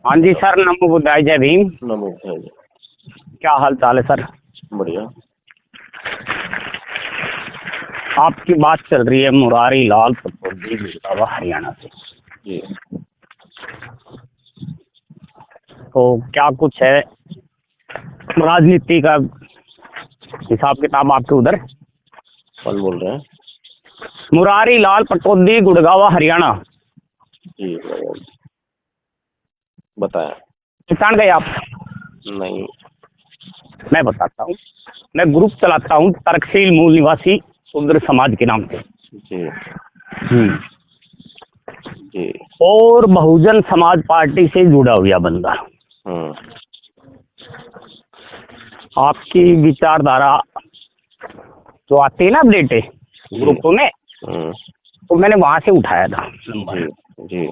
हाँ जी सर, नमो बुद्धाय, जय भीम। नमो बुद्धाय। क्या हाल चाल है सर? बढ़िया। आपकी बात चल रही है मुरारी लाल पटौदी गुड़गांव हरियाणा से। जी। तो क्या कुछ है राजनीति का हिसाब किताब आपके उधर? कौन बोल रहे हैं? मुरारी लाल पटौदी गुड़गांव हरियाणा। जी बताएं। पहचान गए आप? नहीं। मैं बताता हूँ। मैं ग्रुप चलाता हूँ तर्कशील मूल निवासी शूद्र समाज के नाम से। जी हम्म। जी। और बहुजन समाज पार्टी से जुड़ा हुआ बंदा। आपकी विचारधारा जो आती है ना अपडेट ग्रुप में, तो मैंने वहां से उठाया था नंबर। जी जी।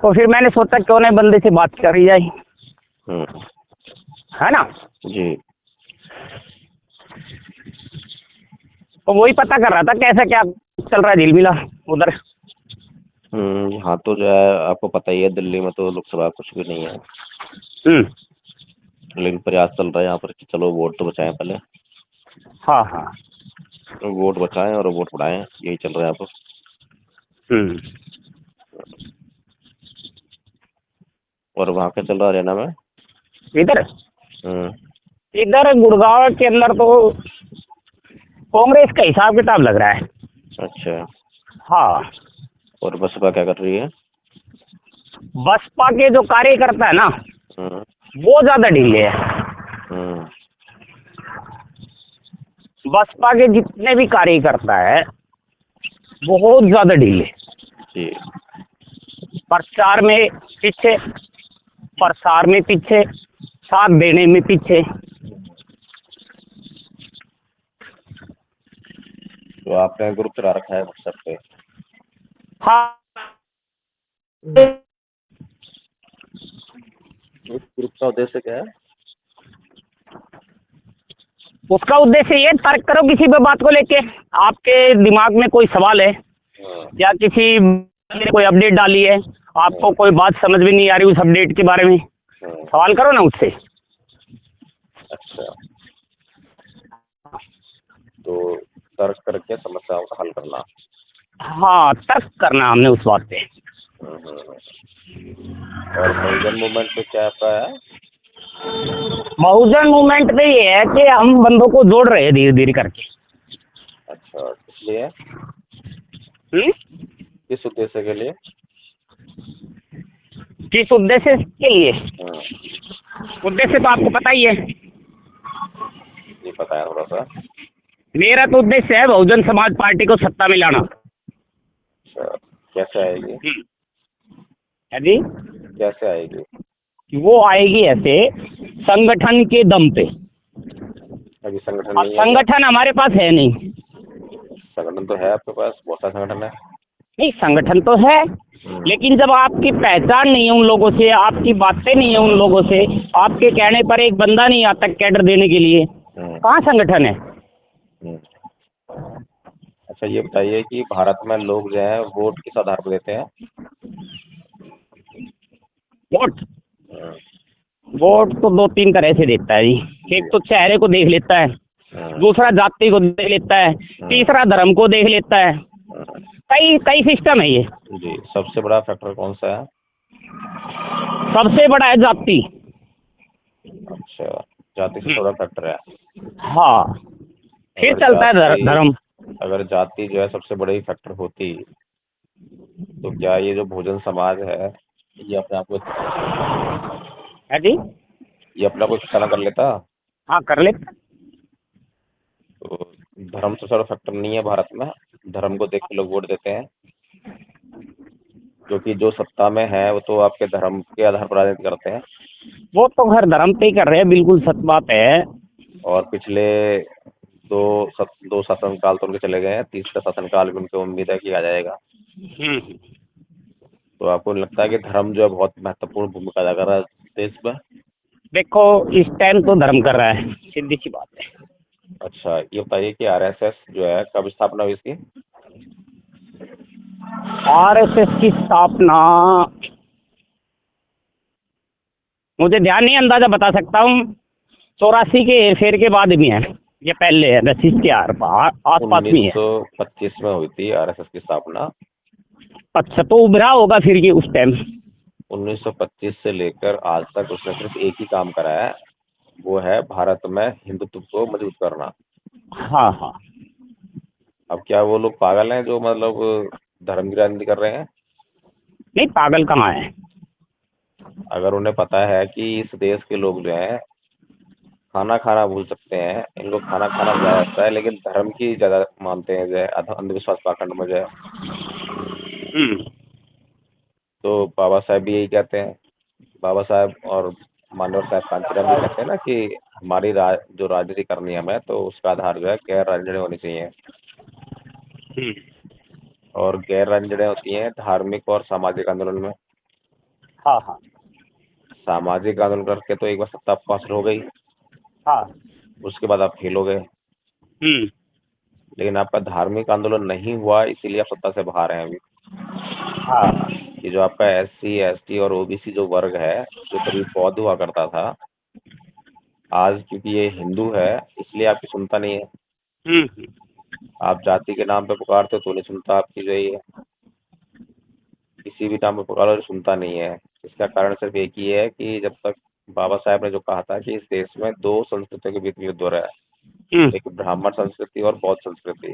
तो फिर मैंने सोचा क्यों नहीं बंदे से बात करी जाए, है ना? जी। तो वही पता कर रहा था कैसा क्या चल रहा है झिलमिला उधर। हाँ तो जो है आपको पता ही है, दिल्ली में तो लोकसभा कुछ भी नहीं है। लेकिन प्रयास चल रहा है यहाँ पर कि चलो वोट तो बचाएं पहले। हाँ हाँ। वोट बचाएं और वोट बढ़ाएं, यही चल रहा है यहाँ पर। और वहाँ क्या चल रहा है हरियाणा में? इधर हम्म। इधर गुड़गांव के अंदर तो कांग्रेस का हिसाब किताब लग रहा है। अच्छा। हाँ। और बसपा क्या कर रही है? बसपा के जो कार्यकर्ता है ना, हम्म। वो ज्यादा ढीले है। हम्म। बसपा के जितने भी कार्यकर्ता है बहुत ज्यादा ढीले। जी। प्रचार में पीछे, प्रसार में पीछे, साथ देने में पीछे। तो आपने ग्रुप चला रखा है व्हाट्सएप पे? हाँ। उस ग्रुप का उद्देश्य क्या है? उसका उद्देश्य ये, तर्क करो किसी भी बात को लेके। आपके दिमाग में कोई सवाल है या किसी ने कोई अपडेट डाली है, आपको कोई बात समझ में नहीं आ रही उस अपडेट के बारे में, सवाल करो ना उससे। अच्छा, तो तर्क करके समस्याओं का हल करना। हाँ, तर्क करना हमने उस बात पे। और बहुजन मूवमेंट पे क्या आपका है? बहुजन मूवमेंट पे ये है कि हम बंदों को जोड़ रहे हैं धीरे धीरे करके। अच्छा, इसलिए हम्म? किस उद्देश्य के लिए? किस उद्देश्य के लिए? उद्देश्य तो आपको पता ही है। ये पता है थोड़ा सा। मेरा तो उद्देश्य है बहुजन समाज पार्टी को सत्ता में लाना। अच्छा, कैसे आएगी? है जी? कैसे आएगी? वो आएगी ऐसे, संगठन के दम पे। अभी संगठन अब नहीं है क्या? संगठन हमारे पास है नहीं। संगठन तो है आपके पास, बहुत सारे संगठन है। नहीं, संगठन तो है, लेकिन जब आपकी पहचान नहीं है उन लोगों से, आपकी बातें नहीं है उन लोगों से, आपके कहने पर एक बंदा नहीं आता कैडर देने के लिए, कहाँ संगठन है? अच्छा, ये बताइए कि भारत में लोग जो है वोट किस आधार पर देते हैं? वोट वोट तो दो तीन तरह से देता है जी। एक तो चेहरे को देख लेता है, दूसरा जाति को देख लेता है, तीसरा धर्म को देख लेता है। कई कई सिस्टम है ये। जी। सबसे बड़ा फैक्टर कौन सा है? सबसे बड़ा है जाति। अच्छा, जाति सबसे बड़ा फैक्टर है। हाँ, फिर चलता है धर्म। अगर जाति जो है सबसे बड़ी फैक्टर होती, तो क्या ये जो बहुजन समाज है ये अपने आप को है जी? ये अपना कोई खतरा कर लेता? हाँ, कर लेता। तो धर्म सबसे बड़ा फैक्टर नहीं है भारत में। धर्म को देख के लोग वोट देते हैं, क्योंकि जो सत्ता में है वो तो आपके धर्म के आधार पर राजनीति करते हैं। वो तो घर धर्म पे ही कर रहे हैं, बिल्कुल सच बात है। और पिछले दो शासनकाल तो उनके चले गए हैं, तीसरा शासनकाल भी उनको उम्मीद है कि आ जाएगा। तो आपको लगता है कि धर्म जो है बहुत महत्वपूर्ण भूमिका अदा कर रहा है देश में? देखो, इस टाइम तो धर्म कर रहा है, सीधी सी बात है। अच्छा, ये बताइए कि आरएसएस जो है कब स्थापना हुई इसकी? आरएसएस की स्थापना मुझे ध्यान नहीं, अंदाजा बता सकता हूँ। 84 के हेरफेर के बाद भी है, ये पहले है, 10 के आसपास भी है। 1925 में हुई थी आरएसएस की स्थापना। अच्छा, तो उभरा होगा फिर ये उस टाइम। 1925 से लेकर आज तक उसने सिर्फ एक ही काम करा है, वो है भारत में हिंदुत्व को मजबूत करना। हाँ हाँ। अब क्या वो लोग पागल हैं जो मतलब धर्म की राजनीति कर रहे हैं? नहीं, पागल कहाँ है। अगर उन्हें पता है कि इस देश के लोग जो हैं खाना खाना भूल सकते हैं, इनको खाना खाना ज्यादा आता है, लेकिन धर्म की ज्यादा मानते हैं, जो है अंधविश्वास पाखंड में जो है। तो बाबा साहब भी यही कहते हैं, बाबा साहब और मानव साहब कांचीराम भी कहते हैं ना कि हमारी जो राजनीति करनी है हमें, तो उसका आधार जो है गैर राजनीति होनी चाहिए। और गैर राजनीति होती हैं धार्मिक और सामाजिक आंदोलन में। हाँ हाँ सामाजिक आंदोलन करके तो एक बार सत्ता हासिल हो गई, हाँ। उसके बाद आप फेल हो गए। लेकिन आपका धार्मिक आंदोलन नहीं हुआ, इसीलिए आप सत्ता से बाहर हैं अभी। हाँ। कि जो आपका SC ST और OBC जो वर्ग है, जो कभी बौद्ध हुआ करता था, आज क्योंकि ये हिंदू है इसलिए आपकी सुनता नहीं है। आप जाति के नाम पे पुकारते हो तो नहीं सुनता आपकी, जो ये किसी भी नाम पे पुकारो तो सुनता नहीं है। इसका कारण सिर्फ एक ही है कि जब तक बाबा साहब ने जो कहा था कि इस देश में 2 संस्कृतियों के बीच युद्ध हो रहा है, एक ब्राह्मण संस्कृति और बौद्ध संस्कृति।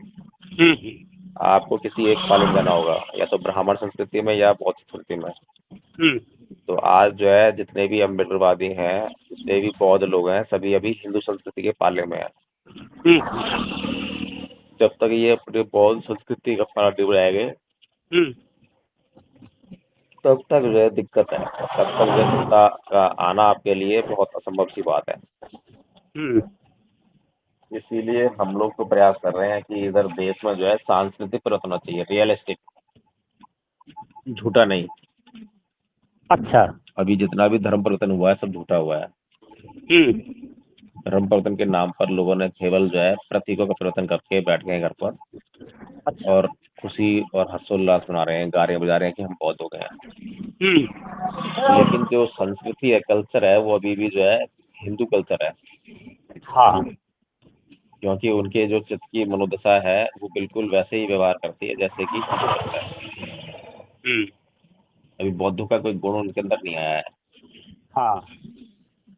आपको किसी एक पाले में जाना होगा, या तो ब्राह्मण संस्कृति में या बौद्ध संस्कृति में। तो आज जो है जितने भी अम्बेडकरवादी हैं, जितने भी बौद्ध लोग हैं, सभी अभी हिंदू संस्कृति के पाले में हैं। जब तक ये अपने बौद्ध संस्कृति का पाला नहीं बनाएंगे तब तक जो है दिक्कत है। तब तक जो सत्ता का आना आपके लिए बहुत असंभव सी बात है। इसीलिए हम लोग तो प्रयास कर रहे हैं कि इधर देश में जो है सांस्कृतिक परिवर्तन होना चाहिए, रियलिस्टिक, झूठा नहीं। अच्छा। अभी जितना भी धर्म परिवर्तन हुआ है सब झूठा हुआ है। धर्म परिवर्तन के नाम पर लोगों ने केवल जो है प्रतीकों का परिवर्तन करके बैठ गए घर पर। अच्छा। और खुशी और हर्षोल्लास मना रहे हैं, गा रहे बजा रहे हैं कि हम बौद्ध हो गए हैं। लेकिन जो संस्कृति है, कल्चर है, वो अभी भी जो है हिंदू कल्चर है। हाँ। क्योंकि उनके जो चित्त की मनोदशा है वो बिल्कुल वैसे ही व्यवहार करती है जैसे कि हिंदू करता है। अभी बौद्धों का कोई गुण उनके अंदर नहीं आया है। हाँ।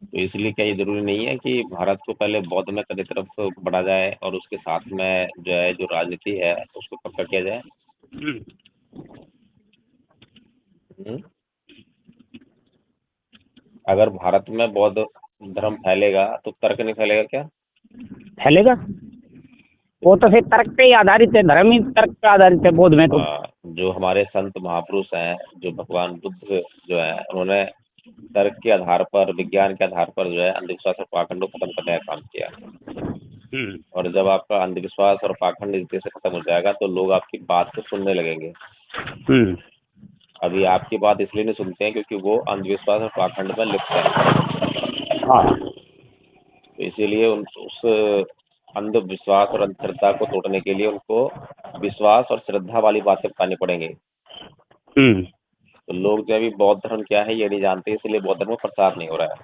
तो इसलिए क्या ये जरूरी नहीं है कि भारत को पहले बौद्ध में कदे तरफ बढ़ा जाए और उसके साथ में जो है जो राजनीति है उसको पक्का किया जाए। अगर भारत में बौद्ध धर्म फैलेगा तो तर्क नहीं फैलेगा क्या? फैलेगा। वो तो फिर तर्क पे ही आधारित है, धर्म ही तर्क पे आधारित है बौद्ध में तो। जो हमारे संत महापुरुष हैं, जो भगवान बुद्ध जो है, उन्होंने तर्क के आधार पर, विज्ञान के आधार पर जो है अंधविश्वास और पाखंड को खत्म करने का काम किया। और जब आपका अंधविश्वास और पाखंड इस देश से खत्म हो जाएगा तो लोग आपकी बात को सुनने लगेंगे। अभी आपकी बात इसलिए नहीं सुनते हैं क्योंकि वो अंधविश्वास और पाखंड में लिप्त है। तो इसीलिए उस अंधविश्वास और अंधश्रद्धा को तोड़ने के लिए उनको विश्वास और श्रद्धा वाली बातें बतानी पड़ेंगी। तो लोग जो अभी बौद्ध धर्म क्या है ये नहीं जानते, इसलिए बौद्ध धर्म प्रचार नहीं हो रहा है।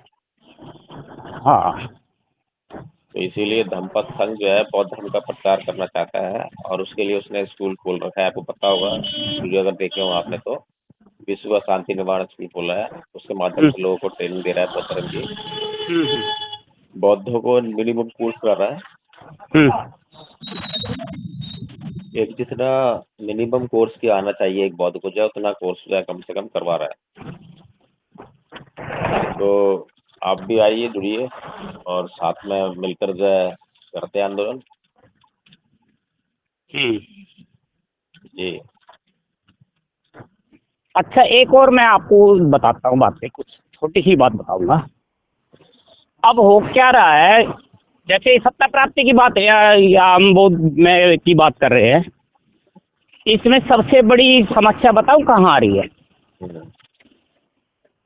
तो इसीलिए धम्मपद संघ जो है बौद्ध धर्म का प्रचार करना चाहता है और उसके लिए उसने स्कूल खोल रखा है। आपको पता होगा, वीडियो अगर देखे हो आपने तो, विश्व शांति निवारण स्कूल खोला है। उसके माध्यम से लोगों को ट्रेनिंग दे रहा है बौद्ध धर्म की। बौद्धों को मिनिमम कोर्स कर रहा है। एक जितना मिनिमम कोर्स की आना चाहिए एक बौद्ध को, जो उतना कोर्स जो है कम से कम करवा रहा है। तो आप भी आइए, जुड़िए और साथ में मिलकर जो है करते हैं आंदोलन। जी। अच्छा, एक और मैं आपको बताता हूँ बातें, कुछ छोटी सी बात बताऊंगा। अब हो क्या रहा है, जैसे सत्ता प्राप्ति की बात है या हम बौद्ध में की बात कर रहे हैं, इसमें सबसे बड़ी समस्या बताऊं कहाँ आ रही है?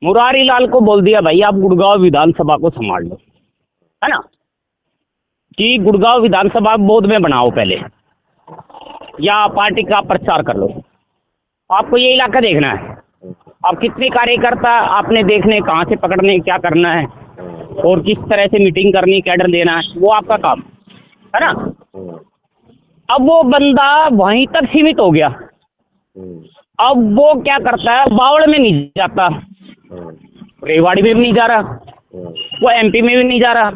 मुरारी लाल को बोल दिया भाई आप गुड़गांव विधानसभा को संभाल लो, है ना, कि गुड़गांव विधानसभा बौद्ध में बनाओ पहले, या पार्टी का प्रचार कर लो, आपको ये इलाका देखना है। अब कितने कार्यकर्ता आपने देखने, कहाँ से पकड़ने, क्या करना है और किस तरह से मीटिंग करनी, कैडर देना है, वो आपका काम है ना। अब वो बंदा वहीं तक सीमित हो गया। अब वो क्या करता है, बावड़ में नहीं जाता, रेवाड़ी में भी नहीं जा रहा, वो एमपी में भी नहीं जा रहा,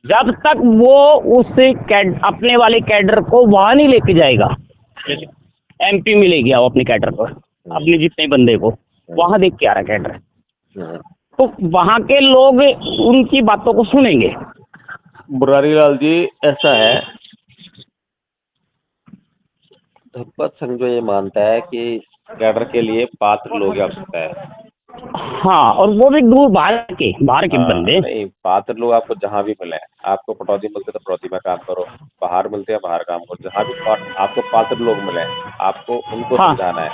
जब तक वो अपने वाले कैडर को वहाँ नहीं लेके जाएगा। एमपी में ले गया वो अपने कैडर को, अपने जितने बंदे को वहाँ देख के आ रहा कैडर, तो वहाँ के लोग उनकी बातों को सुनेंगे। मुरारी लाल जी, ऐसा है, धनपत संघ जो ये मानता है कि कैडर के लिए पात्र लोग की आवश्यकता है। हाँ, और वो भी दूर बाहर के बंदे। नहीं, पात्र लोग आपको जहाँ भी मिले, आपको पटौदी मिलते तो पटौदी में काम करो, बाहर मिलते हैं बाहर काम करो, जहाँ भी आपको पात्र लोग मिले आपको उनको हाँ समझाना है।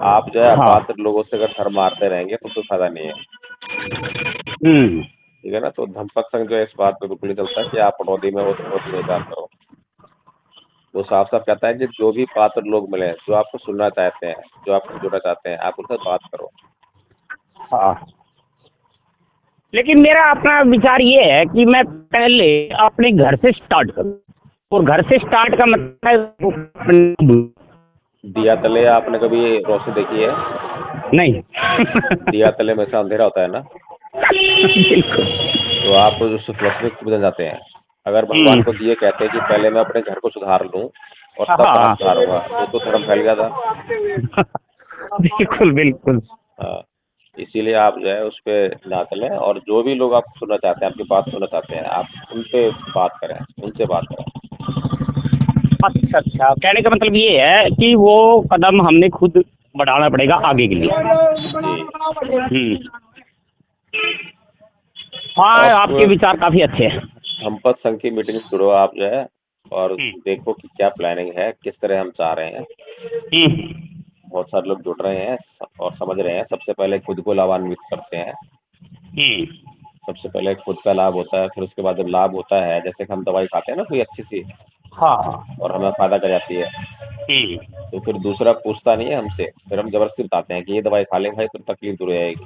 आप जो है हाँ। अपात्र लोगों से अगर सर मारते रहेंगे तो कोई फायदा नहीं है, ठीक है ना। तो धनपत संघ जो है इस बात पे बिल्कुल नहीं चलता कि आप पटौदी में हो तो पटौदी में काम करो। वो साफ साफ कहता है कि जो भी पात्र लोग मिले, जो आपको सुनना चाहते हैं, जो आपको जुड़ना चाहते हैं, आप उनसे बात करो। हाँ, लेकिन मेरा अपना विचार ये है कि मैं पहले अपने घर से स्टार्ट करूँ, और घर से स्टार्ट का मतलब दिया तले आपने कभी रोशनी देखी है? नहीं। दिया तले में से अंधेरा होता है ना, बिल्कुल। तो आप उससे फिलोसफी बदल जाते हैं। अगर भगवान को दिए कहते हैं कि पहले मैं अपने घर को सुधार लूं और तब हाँ बाहर सुधारूंगा, तो धर्म फैल गया था। बिल्कुल बिल्कुल। हाँ, इसीलिए आप जो है उस पर ना चलें, और जो भी लोग आपको सुनना चाहते हैं, आपकी बात सुनना चाहते हैं, आप उन पे बात करें, उनसे बात करें। अच्छा अच्छा, कहने का मतलब ये है कि वो कदम हमने खुद बढ़ाना पड़ेगा आगे के लिए। हाँ, आपके विचार काफी अच्छे हैं। धनपत संघ की मीटिंग से जुड़ो आप जो है, और देखो कि क्या प्लानिंग है, किस तरह हम चाह रहे हैं। बहुत सारे लोग जुड़ रहे हैं और समझ रहे हैं। सबसे पहले खुद को लाभान्वित करते हैं। सबसे पहले खुद का लाभ होता है, फिर उसके बाद जब लाभ होता है, जैसे कि हम दवाई खाते हैं ना कोई अच्छी सी, हाँ। और हमें फायदा कर जाती है, तो फिर दूसरा पूछता नहीं है हमसे, फिर हम जबरदस्ती बताते हैं कि ये दवाई खा लें भाई, तो तकलीफ दूर हो जाएगी।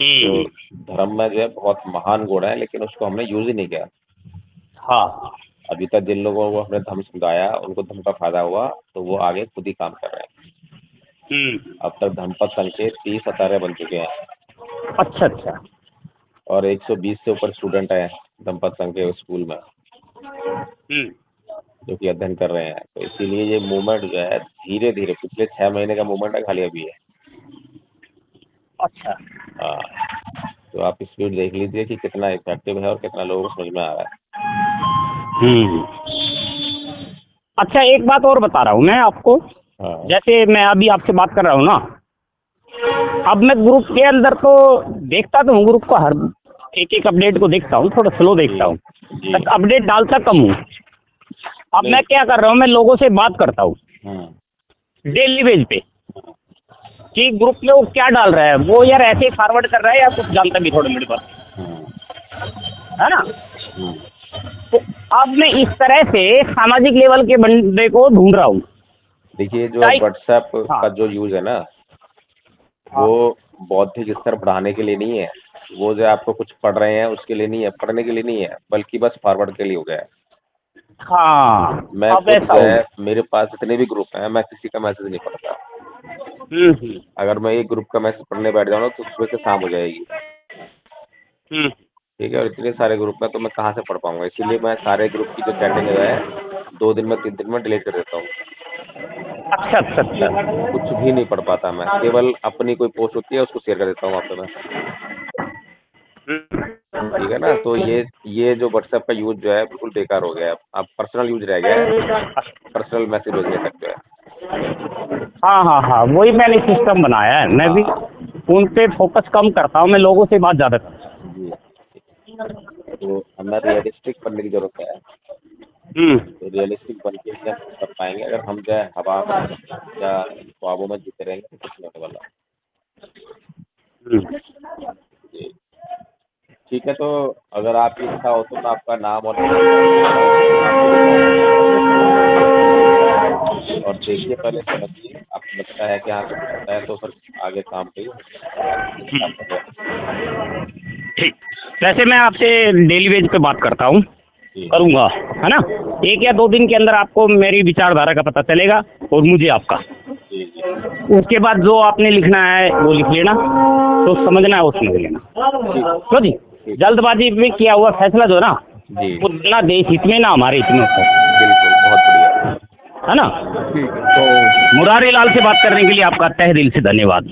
तो धर्म में जो है बहुत महान गुण है, लेकिन उसको हमने यूज ही नहीं किया। हाँ। अभी तक जिन लोगों को हमने धर्म समझाया, उनको धर्म का फायदा हुआ, तो वो आगे खुद ही काम कर रहे हैं। अब तक धनपत संघ के 30 अतारे बन चुके हैं। अच्छा अच्छा। और 120 से ऊपर स्टूडेंट हैं धनपत संघ के स्कूल में, जो कि अध्ययन कर रहे हैं। तो इसीलिए ये मूवमेंट जो है धीरे धीरे, पिछले 6 महीने का मूवमेंट है, खाली अभी है। अच्छा। हाँ, तो आप स्पीड देख लीजिए कि कितना इफेक्टिव है और कितना लोगों को समझ में आ रहा है। अच्छा, एक बात और बता रहा हूँ मैं आपको। हाँ। जैसे मैं अभी आपसे बात कर रहा हूँ ना, अब मैं ग्रुप के अंदर तो देखता तो हूँ, ग्रुप को हर एक अपडेट को देखता हूँ, थोड़ा स्लो देखता हूँ, बस अपडेट डालता कम हूँ। अब मैं क्या कर रहा हूँ, मैं लोगों से बात करता हूँ डेली बेस पे कि ग्रुप में वो क्या डाल रहा है, वो यार ऐसे ही फॉरवर्ड कर रहा है या कुछ जानता भी थोड़ा मेरे पास, है ना। तो अब मैं इस तरह से सामाजिक लेवल के बंदे को ढूंढ रहा हूँ। देखिए, जो व्हाट्सएप का जो यूज है ना, वो बौद्धिक स्तर बढ़ाने के लिए नहीं है। वो जो आपको कुछ पढ़ रहे हैं उसके लिए नहीं है, पढ़ने के लिए नहीं है, बल्कि बस फॉरवर्ड के लिए हो गया है। हाँ, मैं अब खुद ऐसा जो है, मेरे पास जितने भी ग्रुप हैं, मैं किसी का मैसेज नहीं पढ़ता। अगर मैं एक ग्रुप का मैसेज पढ़ने बैठ जाऊँ तो सुबह से शाम हो जाएगी। ठीक है, और इतने सारे ग्रुप में तो मैं कहाँ से पढ़ पाऊंगा। इसीलिए मैं सारे ग्रुप की जो चैटिंग है 2 दिन में 3 दिन में डिलीट कर देता हूँ। अच्छा अच्छा अच्छा। कुछ भी नहीं पढ़ पाता मैं, केवल अपनी कोई पोस्ट होती है उसको शेयर कर देता हूँ वहाँ पे मैं। ठीक है ना। तो ये जो व्हाट्सएप का यूज जो है बिल्कुल बेकार हो गया है। अब पर्सनल यूज रह गया है, पर्सनल मैसेज भेजने तक जो है। हाँ हाँ हाँ, वही मैंने सिस्टम बनाया है। मैं भी उन पे फोकस कम करता हूँ, मैं लोगों से बात ज़्यादा करता हूँ। जी, तो हमें रियलिस्टिक बनने की जरूरत है। तो रियलिस्टिक बन के क्या कर पाएंगे अगर हम जो है हवा में या ख्वाबों में जीते रहेंगे तो कुछ नहीं होने वाला। जी, ठीक है। तो अगर आपकी इच्छा हो तो मैं आपका नाम और देखिए, पहले समझिए आपको लगता लगता है कि हाँ सब होता है तो फिर आगे काम पे ठीक। वैसे मैं आपसे डेली वेज पे बात करता हूँ, जी करूँगा, है ना। 1 या 2 दिन के अंदर आपको मेरी विचारधारा का पता चलेगा और मुझे आपका। जी जी उसके बाद जो आपने लिखना है वो लिख लेना, तो समझना है वो समझ लेना। तो जी जल्दबाजी में किया हुआ फैसला जो है ना, जी उतना देश हित में ना हमारे हित में होता है, बिल्कुल, बहुत बढ़िया। है ना। ठीक है। तो मुरारी लाल से बात करने के लिए आपका तहे दिल से धन्यवाद।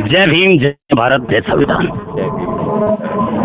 जय भीम, जय भारत, जय संविधान। जय भीम।